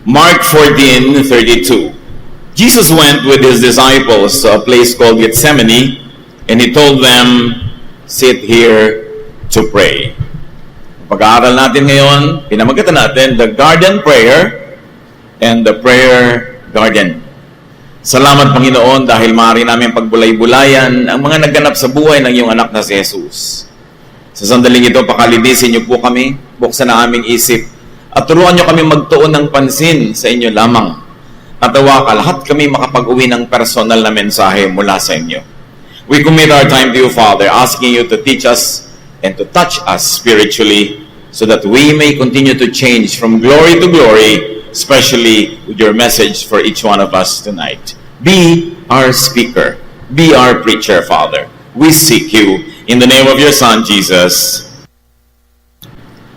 Mark 14:32. Jesus went with his disciples to a place called Gethsemane, and he told them, "Sit here to pray." Pag-aaral natin ngayon, pinamagatan natin the garden prayer and the prayer garden. Salamat Panginoon dahil maaari namin pagbulay-bulayan ang mga nagganap sa buhay ng iyong anak na si Jesus. Sa sandaling ito, pakalibisin niyo po kami, buksan ang aming isip, at turuan niyo kami magtuon ng pansin sa inyo lamang. At nawa ka, lahat kami makapag-uwi ng personal na mensahe mula sa inyo. We commit our time to you, Father, asking you to teach us and to touch us spiritually so that we may continue to change from glory to glory, especially with your message for each one of us tonight. Be our speaker. Be our preacher, Father. We seek you in the name of your Son, Jesus.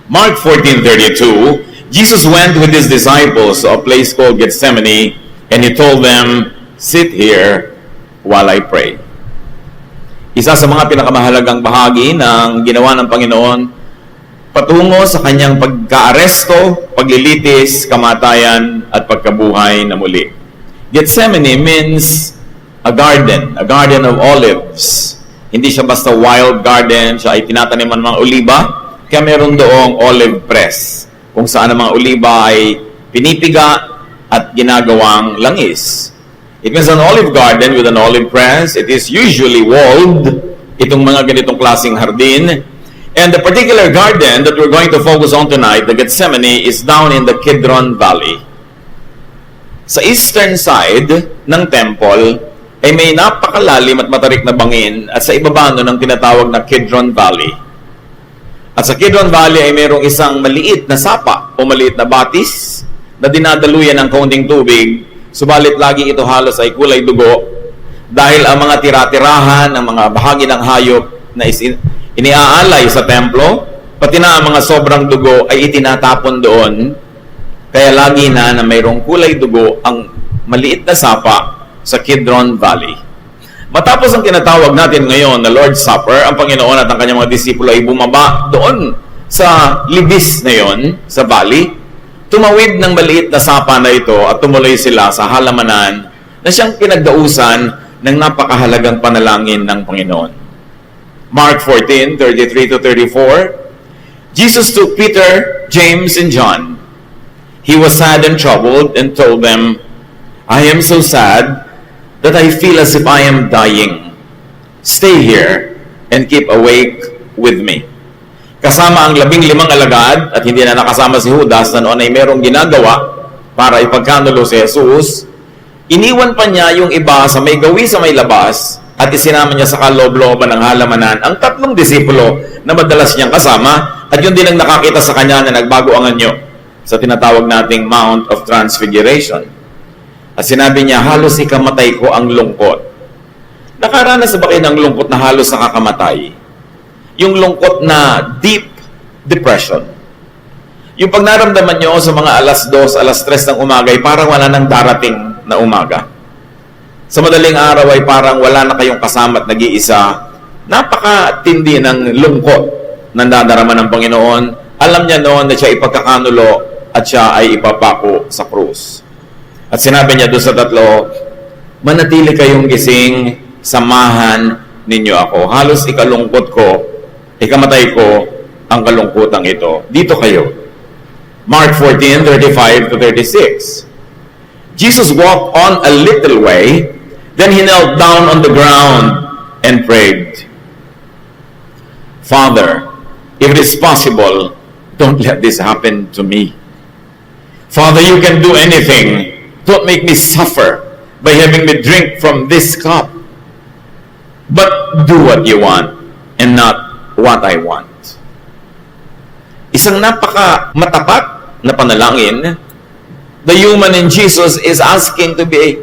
Mark 14:32, Jesus went with his disciples to a place called Gethsemane, and he told them, "Sit here while I pray." Isa sa mga pinakamahalagang bahagi ng ginawa ng Panginoon patungo sa kanyang pagka-aresto, paglilitis, kamatayan, at pagkabuhay na muli. Gethsemane means a garden of olives. Hindi siya basta wild garden, siya ay tinataniman ng mga oliba, kaya meron doong olive press, kung saan ang mga oliba ay pinipiga at ginagawang langis. It means an olive garden with an olive press. It is usually walled, itong mga ganitong klaseng hardin. And the particular garden that we're going to focus on tonight, the Gethsemane, is down in the Kidron Valley. Sa eastern side ng temple ay may napakalalim at matarik na bangin at sa ibaba nun ang tinatawag na Kidron Valley. At sa Kidron Valley ay mayroong isang maliit na sapa o maliit na batis na dinadaluyan ng kaunting tubig, subalit lagi ito halos ay kulay dugo dahil ang mga tira-tirahan ng mga bahagi ng hayop na iniaalay sa templo, pati na ang mga sobrang dugo ay itinatapon doon, kaya lagi na mayroong kulay dugo ang maliit na sapa sa Kidron Valley. Matapos ang tinatawag natin ngayon na Lord's Supper, ang Panginoon at ang kanyang mga disipulo ay bumaba doon sa libis na yon, sa valley, tumawid ng maliit na sapa na ito at tumuloy sila sa halamanan na siyang pinagdausan ng napakahalagang panalangin ng Panginoon. Mark 14:33-34, Jesus took Peter, James, and John. He was sad and troubled and told them, "I am so sad that I feel as if I am dying. Stay here and keep awake with me." Kasama ang 15 alagad at hindi na nakasama si Judas na noon ay merong ginagawa para ipagkanulo si Jesus, iniwan pa niya yung iba sa may gawi sa may labas at isinama niya sa kaloob-looban ng halamanan ang 3 disipulo na madalas niyang kasama at yun din ang nakakita sa kanya na nagbago ang anyo sa tinatawag nating Mount of Transfiguration. At sinabi niya, "Halos ikamatay ko ang lungkot." Nakaranas ba kayo ng lungkot na halos nakakamatay? Yung lungkot na deep depression. Yung pag naramdaman nyo sa mga alas 2, alas 3 ng umaga ay parang wala nang darating na umaga. Sa madaling araw ay parang wala na kayong kasama at nag-iisa. Napakatindi ng lungkot na nadarama ng Panginoon. Alam niya noon na siya ipagkakanulo at siya ay ipapako sa krus. At sinabi niya doon sa 3, "Manatili kayong gising, samahan ninyo ako. Halos ikalungkot ko, ikamatay ko ang kalungkutang ito. Dito kayo." Mark 14:35-36. Jesus walked on a little way, then he knelt down on the ground and prayed, "Father, if it is possible, don't let this happen to me. Father, you can do anything. Don't make me suffer by having me drink from this cup. But do what you want and not what I want." Isang napaka matapat na panalangin. The human in Jesus is asking to be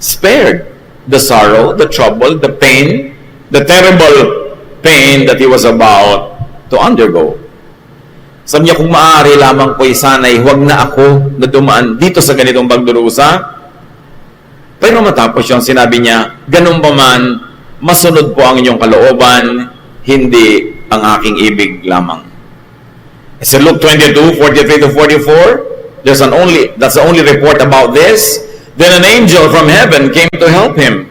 spared the sorrow, the trouble, the pain, the terrible pain that he was about to undergo. Sabi niya, kung maaari lamang po'y sana'y huwag na ako na dumaan dito sa ganitong pagdurusa. Pero matapos yung sinabi niya, ganun pa man, masunod po ang inyong kalooban, hindi ang aking ibig lamang. Sa Luke 22:43-44, That's the only report about this. Then an angel from heaven came to help him.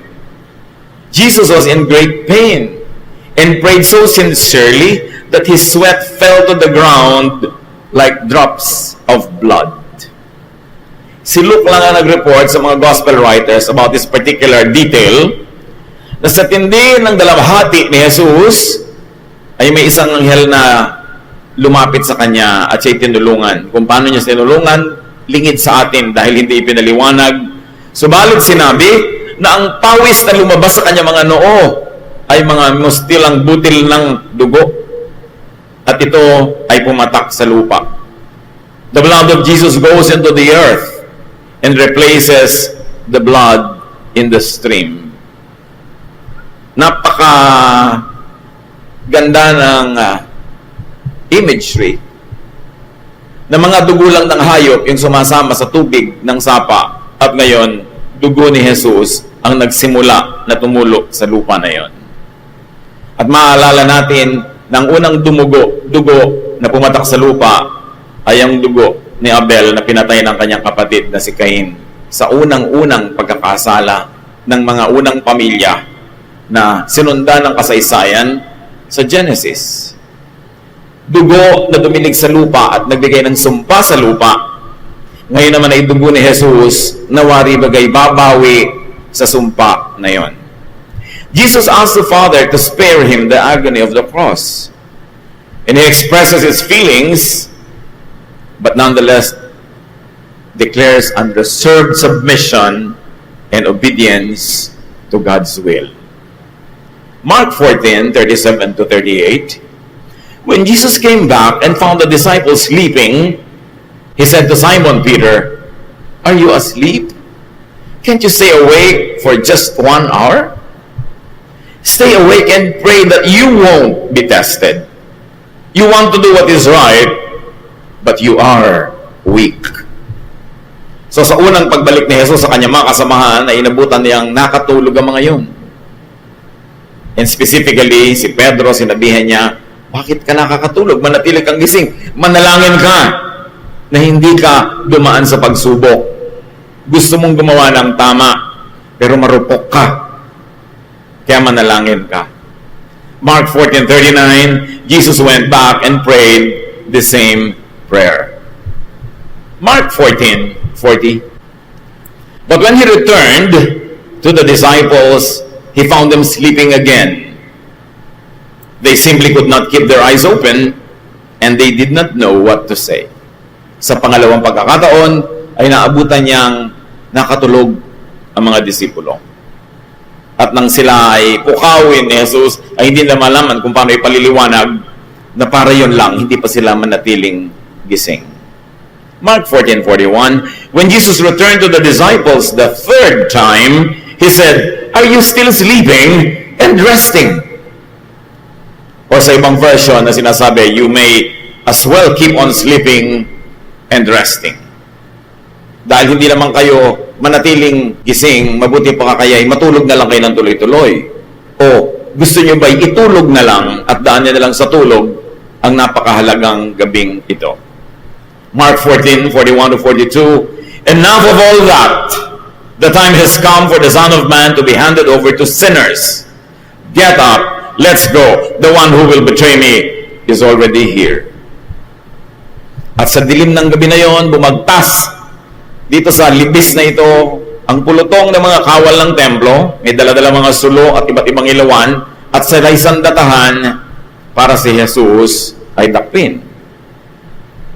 Jesus was in great pain and prayed so sincerely that his sweat fell to the ground like drops of blood. Si Luke lang ang nag-report sa mga gospel writers about this particular detail, na sa tindi ng dalawhati ni Jesus ay may isang anghel na lumapit sa kanya at siya'y tinulungan. Kung paano niya tinulungan, lingid sa atin dahil hindi ipinaliwanag. Subalit sinabi na ang pawis na lumabas sa kanya mga noo ay mga mustilang butil ng dugo at ito ay pumatak sa lupa. The blood of Jesus goes into the earth and replaces the blood in the stream. Napaka ganda ng imagery na mga dugo lang ng hayop yung sumasama sa tubig ng sapa at ngayon dugo ni Jesus ang nagsimula na tumulo sa lupa na yon. At maalala natin na ang unang dugo na pumatak sa lupa ay ang dugo ni Abel na pinatay ng kanyang kapatid na si Cain sa unang-unang pagkakasala ng mga unang pamilya na sinundan ng kasaysayan sa Genesis. Dugo na dumilig sa lupa at nagbigay ng sumpa sa lupa. Ngayon naman ay dugo ni Jesus na wari bagay babawi sa sumpa na yon. Jesus asked the Father to spare him the agony of the cross. And he expresses his feelings, but nonetheless declares unreserved submission and obedience to God's will. Mark 14:37-38. When Jesus came back and found the disciples sleeping, he said to Simon Peter, "Are you asleep? Can't you stay awake for just 1 hour? Stay awake and pray that you won't be tested. You want to do what is right, but you are weak." So sa unang pagbalik ni Jesus sa kanyang mga kasamahan, ay inabutan niyang nakatulog ang mga yun. And specifically, si Pedro, sinabihan niya, "Bakit ka nakakatulog? Manatili kang gising. Manalangin ka na hindi ka dumaan sa pagsubok. Gusto mong gumawa ng tama, pero marupok ka. Kaya manalangin ka." Mark 14:39, Jesus went back and prayed the same prayer. Mark 14:40. But when he returned to the disciples, he found them sleeping again. They simply could not keep their eyes open, and they did not know what to say. Sa pangalawang pagkakataon, ay naabutan niyang nakatulog ang mga disipulo. At nang sila ay pukawin ni Jesus, ay hindi na malaman kung paano ipaliliwanag na para yun lang, hindi pa sila manatiling gising. Mark 14:41, when Jesus returned to the disciples the third time, he said, "Are you still sleeping and resting?" Or sa ibang version na sinasabi, "You may as well keep on sleeping and resting." Dahil hindi naman kayo manatiling gising, mabuti pa kaya'y matulog na lang kayo ng tuloy-tuloy. O gusto nyo ba itulog na lang at daan nyo na lang sa tulog ang napakahalagang gabing ito? Mark 14:41-42, enough of all that. The time has come for the Son of Man to be handed over to sinners. Get up, let's go. The one who will betray me is already here. At sa dilim ng gabi na yon, bumagtas dito sa libis na ito ang pulutong ng mga kawal ng templo, may dala-dala mga sulo at iba't ibang ilawan, at sa isang datahan para si Jesus ay dakpin.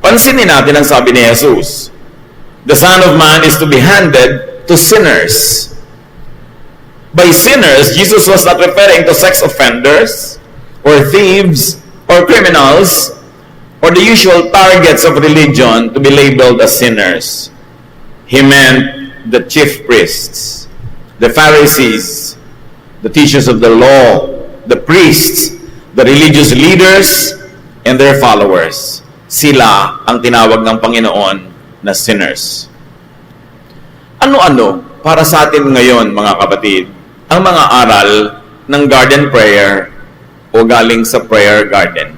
Pansinin natin ang sabi ni Jesus, the Son of Man is to be handed to sinners. By sinners, Jesus was not referring to sex offenders, or thieves, or criminals, or the usual targets of religion to be labeled as sinners. He meant the chief priests, the Pharisees, the teachers of the law, the priests, the religious leaders, and their followers. Sila ang tinawag ng Panginoon na sinners. Ano-ano para sa atin ngayon, mga kapatid, ang mga aral ng garden prayer o galing sa prayer garden?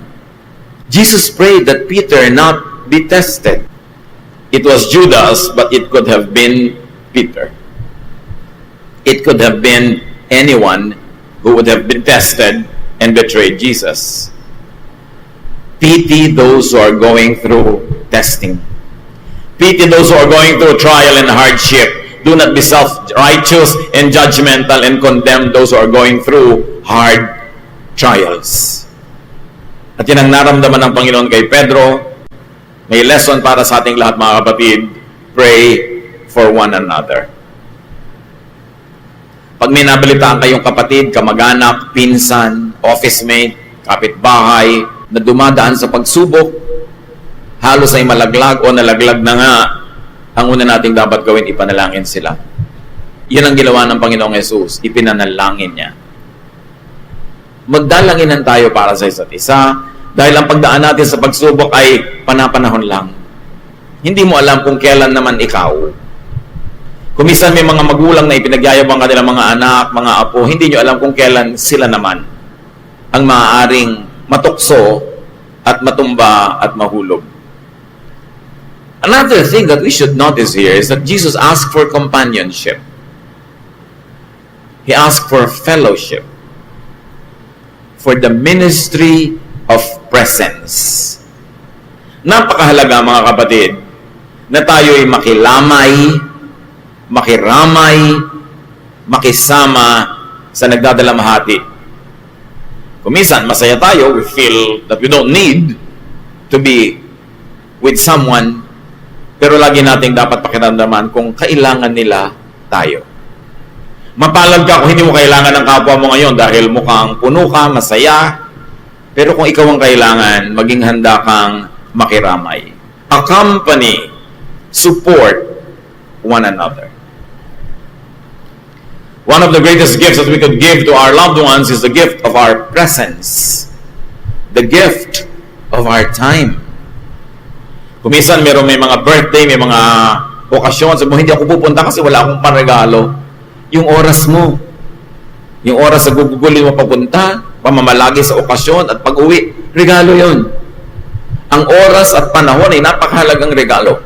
Jesus prayed that Peter not be tested. it was Judas, but it could have been Peter. It could have been anyone who would have been tested and betrayed Jesus. Pity those who are going through testing. Pity those who are going through trial and hardship. Do not be self-righteous and judgmental and condemn those who are going through hard trials. At yan ang naramdaman ng Panginoon kay Pedro. May lesson para sa ating lahat, mga kapatid. Pray for one another. Pag may nabalitaan kayong kapatid, kamag-anak, pinsan, office mate, kapitbahay, na dumadaan sa pagsubok, halos ay malaglag o nalaglag na nga, ang una nating dapat gawin, ipanalangin sila. Yun ang ginawa ng Panginoong Yesus, ipinanalangin niya. Magdalanginan tayo para sa isa't isa, dahil ang pagdaan natin sa pagsubok ay panapanahon lang. Hindi mo alam kung kailan naman ikaw. Kung minsan may mga magulang na ipinagyayabang kanilang mga anak, mga apo, hindi nyo alam kung kailan sila naman ang maaaring matukso at matumba at mahulog. Another thing that we should notice here is that Jesus asked for companionship. He asked for fellowship, for the ministry of presence. Napakahalaga, mga kapatid, na tayo'y makilamay, makiramay, makisama sa nagdadalamhati. Kung minsan, masaya tayo, we feel that we don't need to be with someone, pero lagi nating dapat pakiramdaman kung kailangan nila tayo. Mapalad ka kung hindi mo kailangan ng kapwa mo ngayon dahil mukhang puno ka, masaya, pero kung ikaw ang kailangan, maging handa kang makiramay. Accompany, support one another. One of the greatest gifts that we could give to our loved ones is the gift of our presence. The gift of our time. Kung minsan may mga birthday, may mga okasyon, sabi mo, hindi ako pupunta kasi wala akong panregalo. Yung oras mo, yung oras sa gugugulin mo papunta, pamamalagi sa okasyon at pag-uwi, regalo yon. Ang oras at panahon ay napakahalagang regalo.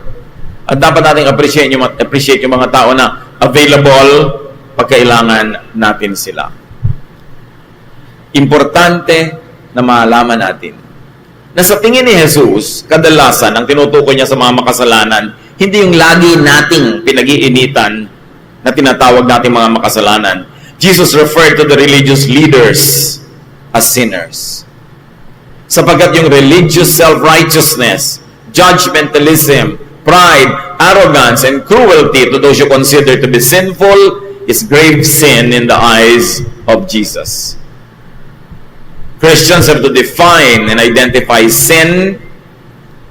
At dapat nating appreciate yung mga tao na available pagkailangan natin sila. Importante na malaman natin na sa tingin ni Jesus, kadalasan ang tinutukoy niya sa mga makasalanan, hindi yung lagi nating pinag-iinitan na tinatawag nating mga makasalanan. Jesus referred to the religious leaders as sinners. Sapagkat yung religious self-righteousness, judgmentalism, pride, arrogance, and cruelty to those you consider to be sinful is grave sin in the eyes of Jesus. Christians have to define and identify sin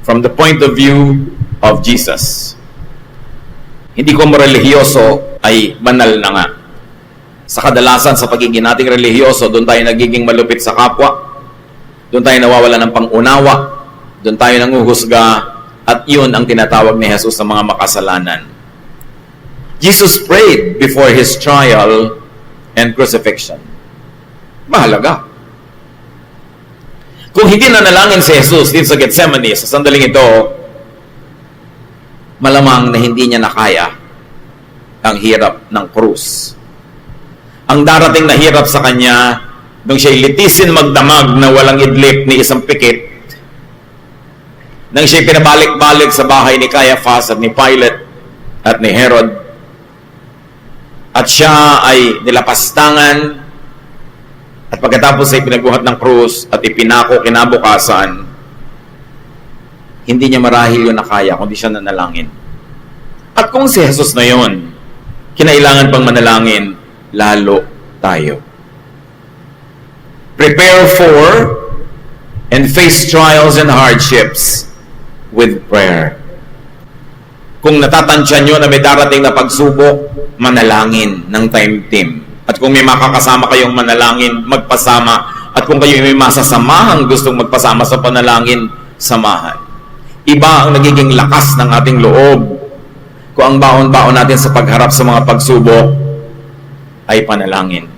from the point of view of Jesus. Hindi ko relihiyoso ay banal na nga. Sa kadalasan sa pagiging nating relihiyoso, doon tayo nagiging malupit sa kapwa, doon tayo nawawala ng pang-unawa, doon tayo nanguhusga, at yun ang tinatawag ni Jesus sa mga makasalanan. Jesus prayed before His trial and crucifixion. Mahalaga. Kung hindi nanalangin si Jesus dito sa Gethsemane, sa sandaling ito, malamang na hindi niya nakaya ang hirap ng krus. Ang darating na hirap sa kanya, nung siya'y litisin magdamag na walang idlip ni isang pikit, nang siya'y pinabalik-balik sa bahay ni Caiaphas at ni Pilate at ni Herod, at siya ay nilapastangan, at pagkatapos ay pinagbuhat ng krus at ipinako kinabukasan, hindi niya marahil yun nakaya kundi siya nanalangin. At kung si Jesus na yun, kinailangan pang manalangin, lalo tayo. Prepare for and face trials and hardships with prayer. Kung natatansya nyo na may darating na pagsubok, manalangin ng time team. At kung may makakasama kayong manalangin, magpasama. At kung kayo may masasamahang gustong magpasama sa panalangin, samahan. Iba ang nagiging lakas ng ating loob kung ang baon-baon natin sa pagharap sa mga pagsubok ay panalangin.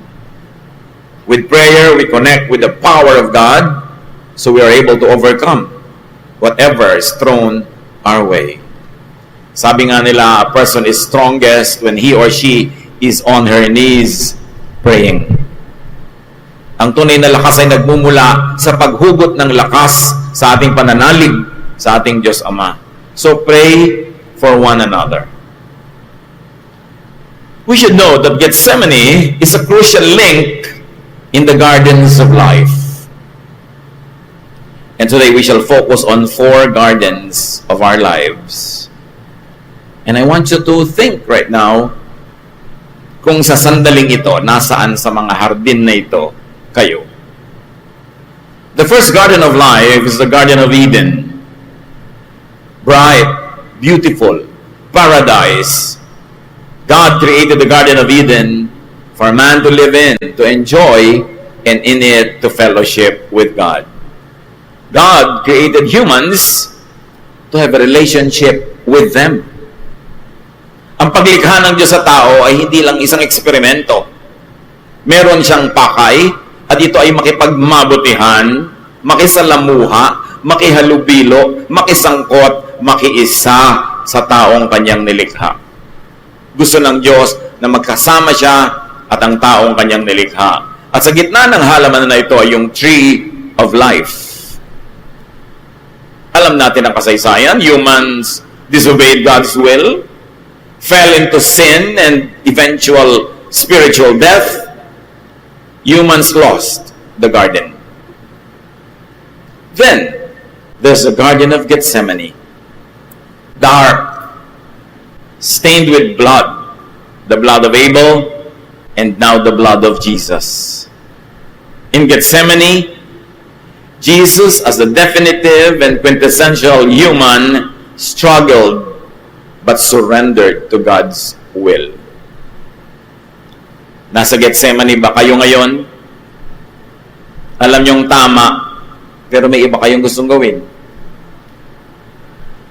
With prayer, we connect with the power of God so we are able to overcome whatever is thrown our way. Sabi nga nila, a person is strongest when he or she is on her knees praying. Ang tunay na lakas ay nagmumula sa paghugot ng lakas sa ating pananalig sa ating Diyos Ama. So pray for one another. We should know that Gethsemane is a crucial link in the gardens of life. And today we shall focus on 4 gardens of our lives. And I want you to think right now kung sa sandaling ito, nasaan sa mga hardin na ito kayo. The first garden of life is the Garden of Eden. Bright, beautiful, paradise. God created the Garden of Eden for man to live in, to enjoy, and in it to fellowship with God. God created humans to have a relationship with them. Ang paglikha ng Diyos sa tao ay hindi lang isang eksperimento. Meron siyang pakay at ito ay makipagmabutihan, makisalamuha, makihalubilo, makisangkot, makiisa sa taong kanyang nilikha. Gusto ng Diyos na magkasama siya at ang taong kanyang nilikha. At sa gitna ng halaman na ito ay yung tree of life. Alam natin ang kasaysayan, humans disobeyed God's will, fell into sin and eventual spiritual death. Humans lost the garden. Then, there's the Garden of Gethsemane. Dark, stained with blood. The blood of Abel, and now the blood of Jesus. In Gethsemane, Jesus, as the definitive and quintessential human, struggled but surrendered to God's will. Nasa Gethsemane ba kayo ngayon? Alam niyong tama, pero may iba kayong gustong gawin.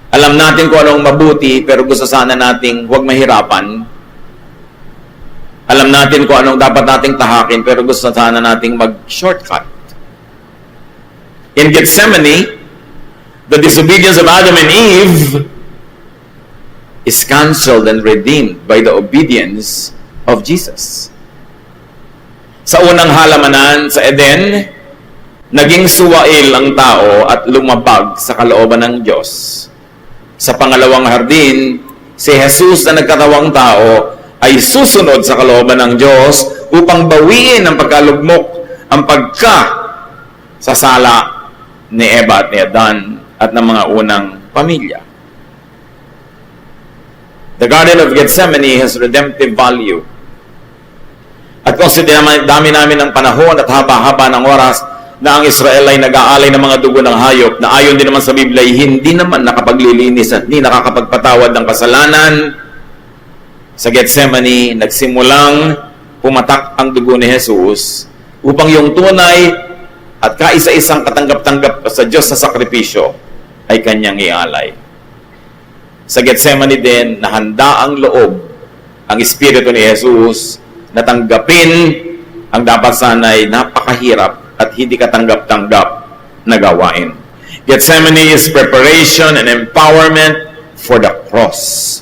Alam natin kung anong mabuti, pero gusto sana nating huwag mahirapan. Alam natin kung anong dapat nating tahakin, pero gusto sana nating mag-shortcut. In Gethsemane, the disobedience of Adam and Eve is cancelled and redeemed by the obedience of Jesus. Sa unang halamanan sa Eden, naging suwail ang tao at lumabag sa kalooban ng Diyos. Sa pangalawang hardin, si Jesus na nagkatawang tao ay susunod sa kalooban ng Diyos upang bawiin ang pagkalugmok, ang pagkasasala ni Eva at ni Adan at ng mga unang pamilya. The Garden of Gethsemane has redemptive value. At kung dami namin ng panahon at haba-haba ng oras na ang Israel ay nag-aalay ng mga dugo ng hayop na ayon din naman sa Biblia ay hindi naman nakapaglilinis at hindi nakakapagpatawad ng kasalanan, sa Gethsemane nagsimulang pumatak ang dugo ni Jesus upang yung tunay at kaisa-isang katanggap-tanggap sa Diyos sa sakripisyo ay kanyang ialay. Sa Gethsemane din, nahanda ang loob, ang Espiritu ni Jesus, na tanggapin ang dapat sana'y napakahirap at hindi katanggap-tanggap na gawain. Gethsemane is preparation and empowerment for the cross.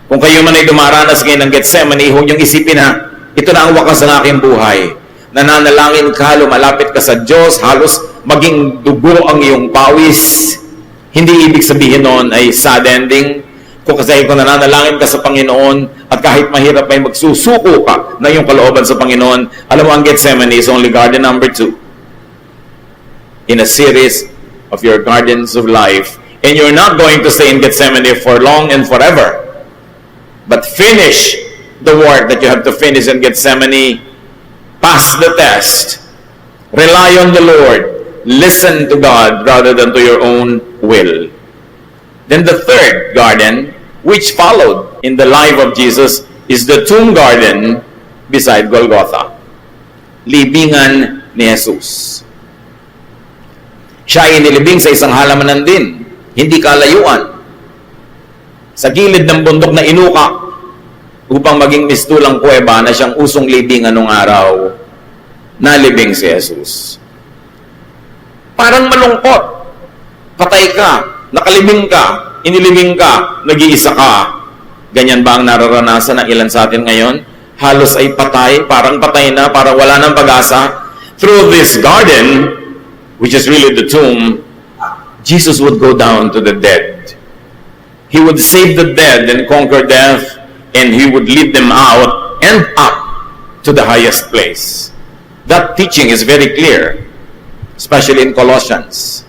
Kung kayo man ay dumaranas ngayon ng Gethsemane, huwag niyong isipin ha, ito na ang wakas ng aking buhay. Nananalangin ka, lumalapit ka sa Diyos, halos maging dugo ang iyong pawis. Hindi ibig sabihin noon ay sad ending. Kung nananalangin ka sa Panginoon at kahit mahirap ay magsusuko ka na yung kalooban sa Panginoon, alam mo ang Gethsemane is only garden number 2 in a series of your gardens of life. And you're not going to stay in Gethsemane for long and forever. But finish the work that you have to finish in Gethsemane. Pass the test. Rely on the Lord. Listen to God rather than to your own will. Then the third garden, which followed in the life of Jesus, is the tomb garden beside Golgotha. Libingan ni Jesus. Siya ay inilibing sa isang halamanan din, hindi kalayuan. Sa gilid ng bundok na inuka upang maging mistulang kuweba na siyang usong libingan nung araw, nalibing si Jesus. Parang malungkot. Patay ka, nakalibing ka, inilibing ka, nag-iisa ka. Ganyan ba ang nararanasan ng ilan sa atin ngayon? Halos ay patay, parang patay na, parang wala ng pag-asa. Through this garden, which is really the tomb, Jesus would go down to the dead. He would save the dead and conquer death, and He would lead them out and up to the highest place. That teaching is very clear, especially in Colossians.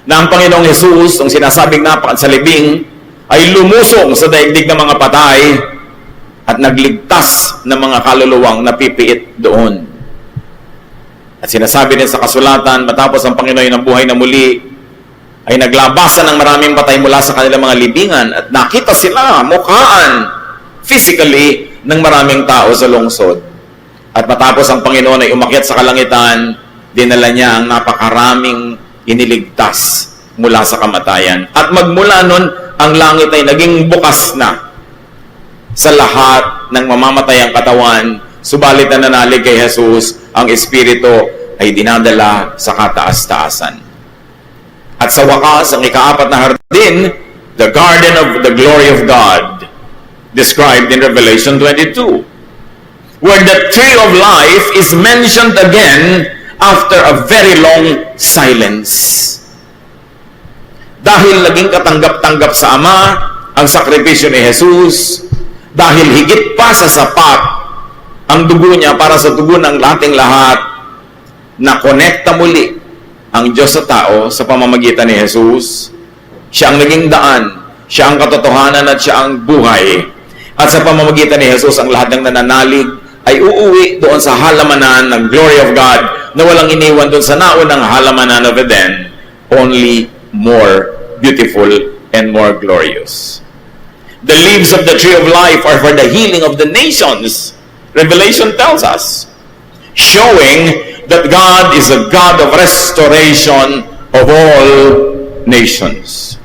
Na ang Panginoong Jesus, ang sinasabing napakan sa libing, ay lumusong sa daigdig ng mga patay at nagligtas ng mga kaluluwang napipiit doon. At sinasabi din sa kasulatan, matapos ang Panginoon ng buhay na muli, ay naglabasan ng maraming patay mula sa kanilang mga libingan at nakita sila mukhaan physically ng maraming tao sa lungsod. At matapos ang Panginoon ay umakyat sa kalangitan, dinala niya ang napakaraming iniligtas mula sa kamatayan. At magmula nun, ang langit ay naging bukas na sa lahat ng mamamatay ang katawan, subalit na nanalig kay Jesus, ang Espiritu ay dinadala sa kataas-taasan. At sa wakas, ang ikaapat na hardin, the garden of the glory of God, described in Revelation 22, where the tree of life is mentioned again after a very long silence. Dahil naging katanggap-tanggap sa Ama ang sakripisyo ni Jesus, dahil higit pa sa sapat ang dugo niya para sa dugo ng ating lahat, na konekta muli ang Diyos sa tao sa pamamagitan ni Jesus. Siya ang naging daan, siya ang katotohanan at siya ang buhay. At sa pamamagitan ni Jesus, ang lahat ng nananalig ay uuwi doon sa halamanan ng glory of God na walang iniwan doon sa naunang halamanan of Eden, only more beautiful and more glorious. The leaves of the tree of life are for the healing of the nations, Revelation tells us, showing that God is a God of restoration of all nations.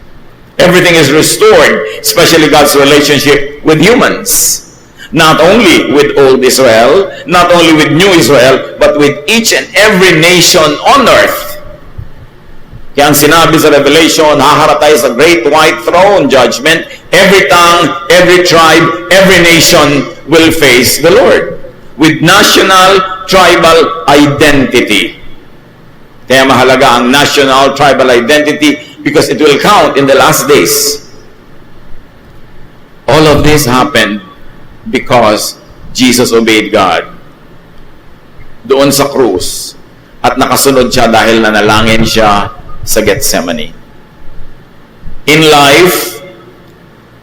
Everything is restored, especially God's relationship with humans. Not only with old Israel, not only with new Israel, but with each and every nation on earth. Kaya ang sinabi sa Revelation, haharap tayo sa great white throne judgment. Every tongue, every tribe, every nation will face the Lord with national, tribal identity. Kaya mahalaga ang national, tribal identity because it will count in the last days. All of this happened because Jesus obeyed God doon sa krus at nakasunod siya dahil nanalangin siya sa Gethsemane. In life,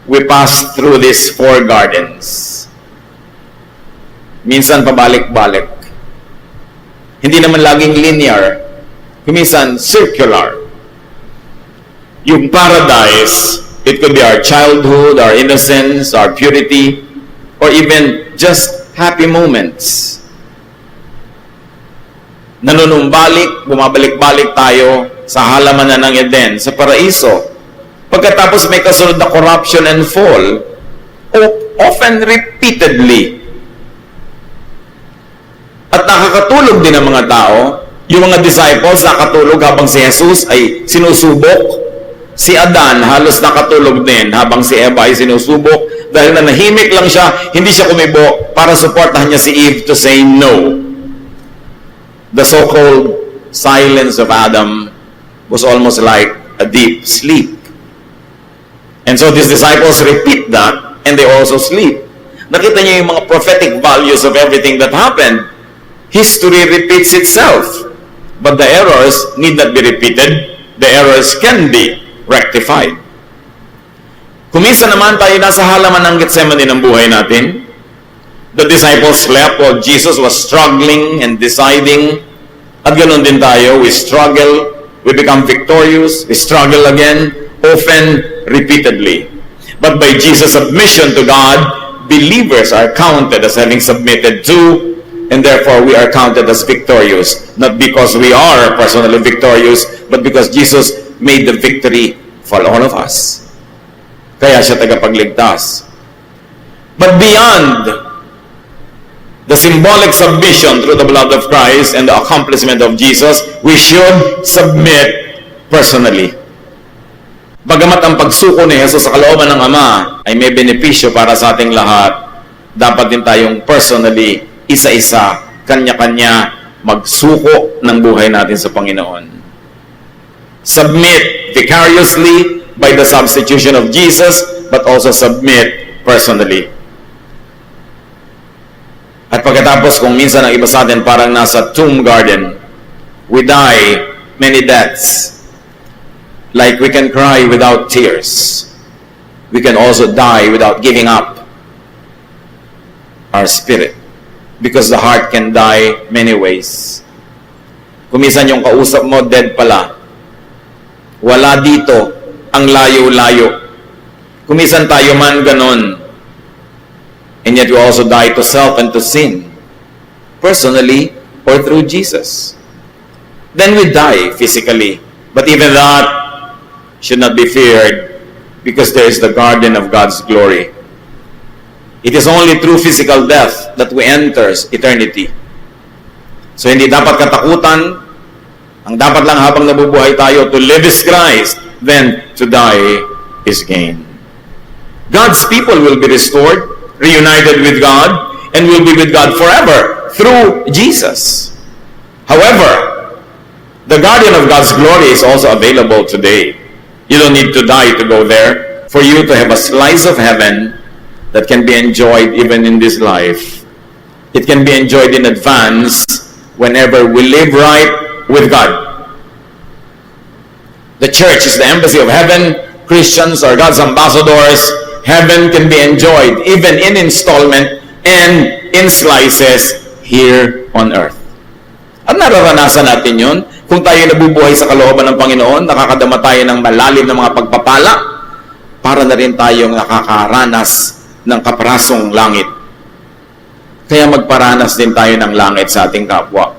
we pass through these four gardens. Minsan pabalik-balik. Hindi naman laging linear. Minsan circular. Yung paradise, it could be our childhood, our innocence, our purity, or even just happy moments. Nanunumbalik, bumabalik-balik tayo sa halamanan ng Eden, sa paraiso. Pagkatapos may kasunod na corruption and fall, often repeatedly. At nakakatulog din ang mga tao. Yung mga disciples nakatulog habang si Jesus ay sinusubok. Si Adan halos nakatulog din habang si Eva ay sinusubok. Dahil nanahimik lang siya, hindi siya kumibo para suportahan niya si Eve to say no. The so-called silence of Adam was almost like a deep sleep. And so these disciples repeat that and they also sleep. Nakita niyo yung mga prophetic values of everything that happened. History repeats itself. But the errors need not be repeated. The errors can be rectified. Kumisa naman tayo nasa halaman ng Gethsemane ng buhay natin. The disciples slept while Jesus was struggling and deciding. At ganoon din tayo, we struggle, we become victorious, we struggle again, often repeatedly. But by Jesus' submission to God, believers are counted as having submitted to, and therefore we are counted as victorious. Not because we are personally victorious, but because Jesus made the victory for all of us. Kaya siya tagapagligtas. But beyond the symbolic submission through the blood of Christ and the accomplishment of Jesus, we should submit personally. Bagamat ang pagsuko ni Jesus sa kalooban ng Ama ay may benepisyo para sa ating lahat, dapat din tayong personally, isa-isa, kanya-kanya, magsuko ng buhay natin sa Panginoon. Submit vicariously by the substitution of Jesus, but also submit personally. At pagkatapos, kung minsan ang iba sa atin parang nasa tomb garden, we die many deaths. Like we can cry without tears, we can also die without giving up our spirit. Because the heart can die many ways. Kung minsan yung kausap mo, dead pala. Wala dito, ang layo-layo. Kung minsan tayo man ganon. And yet we also die to self and to sin. Personally or through Jesus. Then we die physically. But even that should not be feared because there is the garden of God's glory. It is only through physical death that we enter eternity. So hindi dapat katakutan. Ang dapat lang habang nabubuhay tayo, to live is Christ, then to die is gain. God's people will be restored, reunited with God, and will be with God forever through Jesus. However, the garden of God's glory is also available today. You don't need to die to go there. For you to have a slice of heaven that can be enjoyed even in this life. It can be enjoyed in advance whenever we live right with God. The church is the embassy of heaven. Christians are God's ambassadors. Heaven can be enjoyed even in installment and in slices here on earth. At nararanasan natin yun. Kung tayo nabubuhay sa kalooban ng Panginoon, nakakadama tayo ng malalim na mga pagpapala, para na rin tayong nakakaranas ng kaprasong langit. Kaya magparanas din tayo ng langit sa ating kapwa.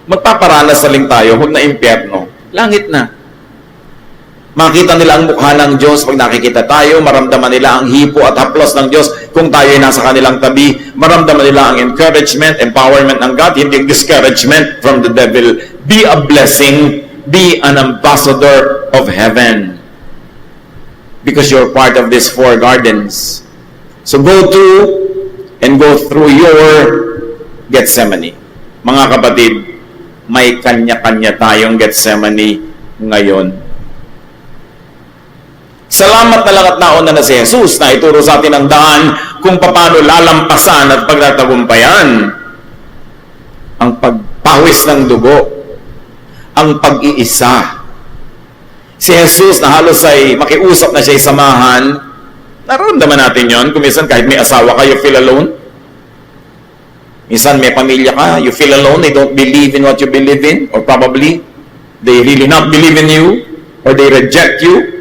Magpaparanas na rin tayo, huwag na impyerno. Langit na. Makita nila ang mukha ng Diyos pag nakikita tayo, maramdaman nila ang hipo at haplos ng Diyos kung tayo ay nasa kanilang tabi, maramdaman nila ang encouragement, empowerment ng God, hindi discouragement from the devil. Be a blessing, be an ambassador of heaven. Because you're part of these four gardens. So go to and go through your Gethsemane. Mga kapatid, may kanya-kanya tayong Gethsemane ngayon. Salamat na lang at nauna na si Jesus na ituro sa atin ang daan kung paano lalampasan at pagtatagumpayan ang pagpawis ng dugo, ang pag-iisa. Si Jesus na halos ay makiusap na siya samahan, nararamdaman natin yon. Kung minsan kahit may asawa ka, you feel alone. Minsan may pamilya ka, you feel alone, they don't believe in what you believe in, or probably they really not believe in you, or they reject you.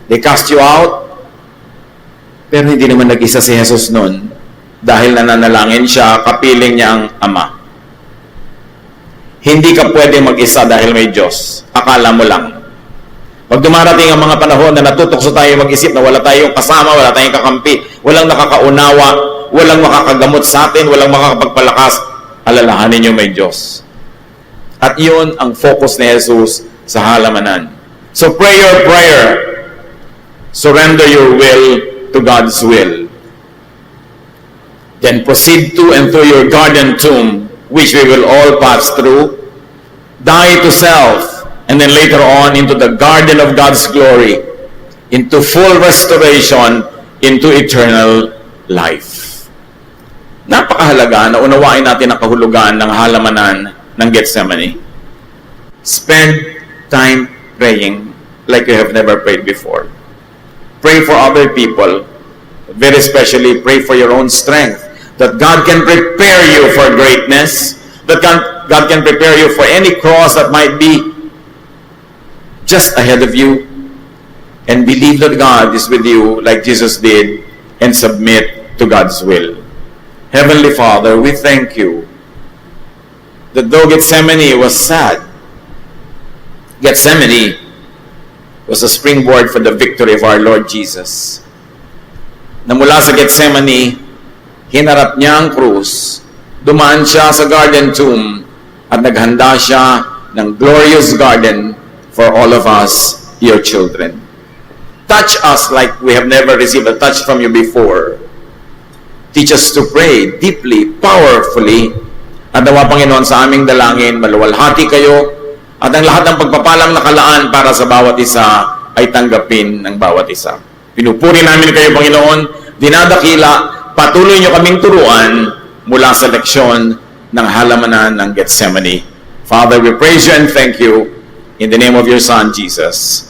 They cast you out. Pero hindi naman nag-isa si Jesus noon dahil nananalangin siya, kapiling niya ang Ama. Hindi ka pwede mag-isa dahil may Diyos. Akala mo lang. Pag dumarating ang mga panahon na natutokso tayo mag-isip na wala tayong kasama, wala tayong kakampi, walang nakakaunawa, walang makakagamot sa atin, walang makakapagpalakas, alalahanin niyo may Diyos. At yun ang focus ni Jesus sa halamanan. So pray your prayer. Surrender your will to God's will. Then proceed to and through your garden tomb, which we will all pass through. Die to self, and then later on into the garden of God's glory, into full restoration, into eternal life. Napakahalaga na unawain natin ang kahulugan ng halamanan ng Gethsemane. Spend time praying like you have never prayed before. Pray for other people. Very especially, pray for your own strength. That God can prepare you for greatness. That God can prepare you for any cross that might be just ahead of you. And believe that God is with you like Jesus did, and submit to God's will. Heavenly Father, we thank you that though Gethsemane was sad, Gethsemane was a springboard for the victory of our Lord Jesus. Na mula sa Gethsemane, hinarap niya ang krus, dumaan siya sa garden tomb, at naghanda siya ng glorious garden for all of us, your children. Touch us like we have never received a touch from you before. Teach us to pray deeply, powerfully. At nawa, Panginoon, sa aming dalangin, maluwalhati kayo at ang lahat ng pagpapalang nakalaan para sa bawat isa ay tanggapin ng bawat isa. Pinupuri namin kayo, Panginoon, dinadakila, patuloy nyo kaming turuan mula sa leksyon ng halamanan ng Gethsemane. Father, we praise you and thank you in the name of your Son, Jesus.